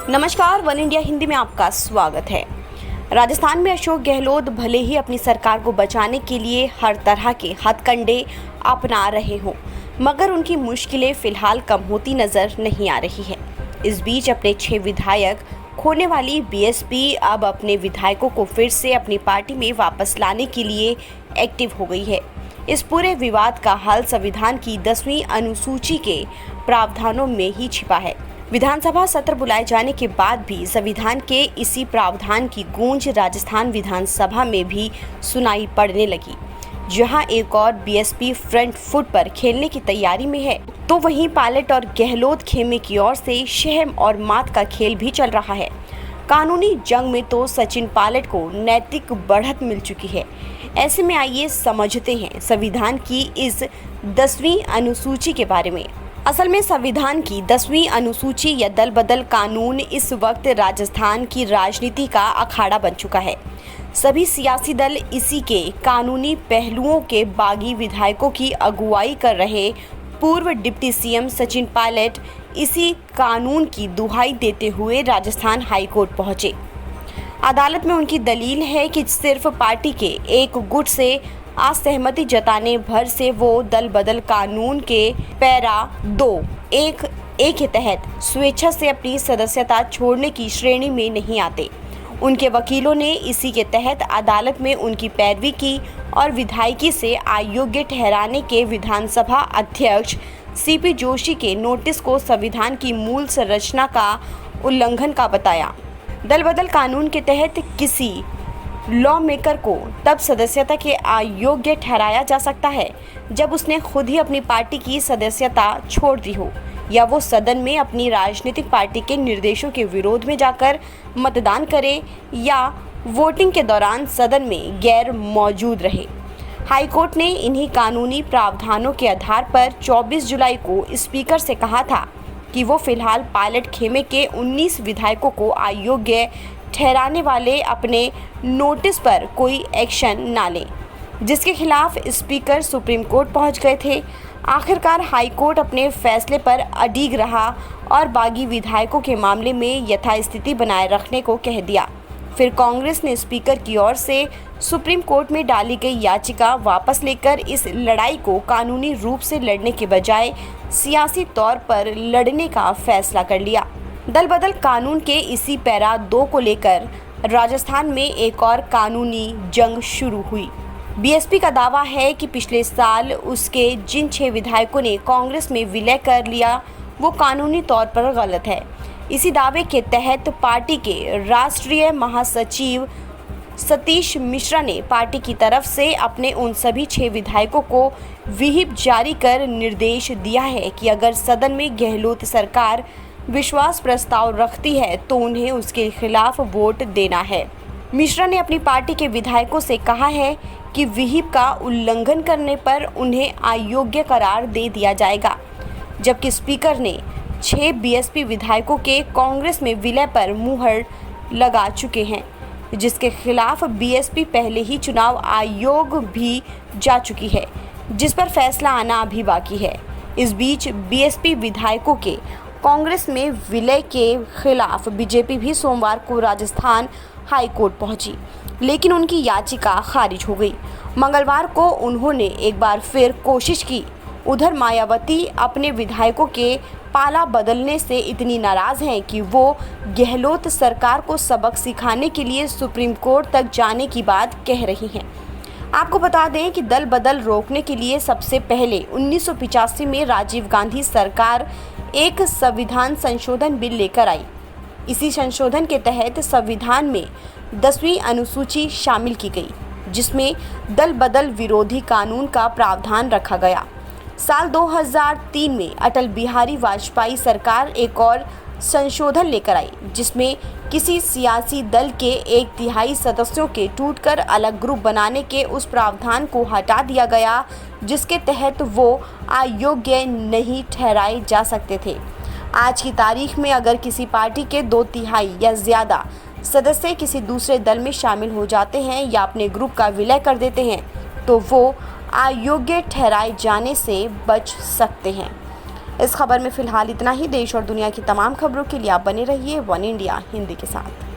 नमस्कार, one India Hindi में आपका स्वागत है। राजस्थान में अशोक गहलोत भले ही अपनी सरकार को बचाने के लिए हर तरह के हथकंडे अपना रहे हों, मगर उनकी मुश्किलें फिलहाल कम होती नजर नहीं आ रही है। इस बीच अपने 6 विधायक खोने वाली बीएसपी अब अपने विधायकों को फिर से अपनी पार्टी में वापस लाने के लिए एक्टिव हो गई है। इस पूरे विवाद का हल संविधान की 10वीं अनुसूची के प्रावधानों में ही छिपा है। विधानसभा सत्र बुलाए जाने के बाद भी संविधान के इसी प्रावधान की गूंज राजस्थान विधानसभा में भी सुनाई पड़ने लगी, जहां एक और बीएसपी फ्रंट फुट पर खेलने की तैयारी में है, तो वहीं पायलट और गहलोत खेमे की ओर से शहम और मात का खेल भी चल रहा है। कानूनी जंग में तो सचिन पायलट को नैतिक बढ़त मिल चुकी है। ऐसे में आइए समझते हैं संविधान की इस 10वीं अनुसूची के बारे में। असल में संविधान की 10वीं अनुसूची या दल बदल कानून इस वक्त राजस्थान की राजनीति का अखाड़ा बन चुका है। सभी सियासी दल इसी के कानूनी पहलुओं के बागी विधायकों की अगुवाई कर रहे पूर्व डिप्टी सीएम सचिन पायलट इसी कानून की दुहाई देते हुए राजस्थान हाईकोर्ट पहुंचे। अदालत में उनकी दलील है कि सिर्फ पार्टी के एक गुट से असहमति जताने भर से वो दल बदल कानून के पैरा 2(1) के तहत स्वेच्छा से अपनी सदस्यता छोड़ने की श्रेणी में नहीं आते। उनके वकीलों ने इसी के तहत अदालत में उनकी पैरवी की और विधायकी से अयोग्य ठहराने के विधानसभा अध्यक्ष सीपी जोशी के नोटिस को संविधान की मूल संरचना का उल्लंघन का बताया। दल बदल कानून के तहत किसी लॉ मेकर को तब सदस्यता के अयोग्य ठहराया जा सकता है जब उसने खुद ही अपनी पार्टी की सदस्यता छोड़ दी हो या वो सदन में अपनी राजनीतिक पार्टी के निर्देशों के विरोध में जाकर मतदान करे या वोटिंग के दौरान सदन में गैर मौजूद रहे। हाईकोर्ट ने इन्हीं कानूनी प्रावधानों के आधार पर 24 जुलाई को स्पीकर से कहा था कि वो फिलहाल पायलट खेमे के 19 विधायकों को अयोग्य ठहराने वाले अपने नोटिस पर कोई एक्शन ना लें, जिसके खिलाफ स्पीकर सुप्रीम कोर्ट पहुंच गए थे। आखिरकार हाईकोर्ट अपने फैसले पर अडिग रहा और बागी विधायकों के मामले में यथास्थिति बनाए रखने को कह दिया। फिर कांग्रेस ने स्पीकर की ओर से सुप्रीम कोर्ट में डाली गई याचिका वापस लेकर इस लड़ाई को कानूनी रूप से लड़ने के बजाय सियासी तौर पर लड़ने का फैसला कर लिया। दल बदल कानून के इसी पैरा 2 को लेकर राजस्थान में एक और कानूनी जंग शुरू हुई। बीएसपी का दावा है कि पिछले साल उसके जिन 6 विधायकों ने कांग्रेस में विलय कर लिया वो कानूनी तौर पर गलत है। इसी दावे के तहत पार्टी के राष्ट्रीय महासचिव सतीश मिश्रा ने पार्टी की तरफ से अपने उन सभी 6 विधायकों को व्हिप जारी कर निर्देश दिया है कि अगर सदन में गहलोत सरकार विश्वास प्रस्ताव रखती है तो उन्हें उसके खिलाफ वोट देना है। मिश्रा ने अपनी पार्टी के विधायकों से कहा है कि व्हिप का उल्लंघन करने पर उन्हें अयोग्य करार दे दिया जाएगा, जबकि स्पीकर ने 6 बीएसपी विधायकों के कांग्रेस में विलय पर मुहर लगा चुके हैं, जिसके खिलाफ बीएसपी पहले ही चुनाव आयोग भी जा चुकी है, जिस पर फैसला आना अभी बाकी है। इस बीच बीएसपी विधायकों के कांग्रेस में विलय के खिलाफ बीजेपी भी सोमवार को राजस्थान हाईकोर्ट पहुंची, लेकिन उनकी याचिका खारिज हो गई। मंगलवार को उन्होंने एक बार फिर कोशिश की। उधर मायावती अपने विधायकों के पाला बदलने से इतनी नाराज हैं कि वो गहलोत सरकार को सबक सिखाने के लिए सुप्रीम कोर्ट तक जाने की बात कह रही हैं। आपको बता दें कि दल बदल रोकने के लिए सबसे पहले 1985 में राजीव गांधी सरकार एक संविधान संशोधन बिल लेकर आई। इसी संशोधन के तहत संविधान में 10वीं अनुसूची शामिल की गई, जिसमें दल बदल विरोधी कानून का प्रावधान रखा गया। साल 2003 में अटल बिहारी वाजपेयी सरकार एक और संशोधन लेकर आई, जिसमें किसी सियासी दल के 1/3 सदस्यों के टूटकर अलग ग्रुप बनाने के उस प्रावधान को हटा दिया गया, जिसके तहत वो अयोग्य नहीं ठहराए जा सकते थे। आज की तारीख में अगर किसी पार्टी के 2/3 या ज़्यादा सदस्य किसी दूसरे दल में शामिल हो जाते हैं या अपने ग्रुप का विलय कर देते हैं तो वो अयोग्य ठहराए जाने से बच सकते हैं। इस खबर में फिलहाल इतना ही। देश और दुनिया की तमाम खबरों के लिए आप बने रहिए वन इंडिया हिंदी के साथ।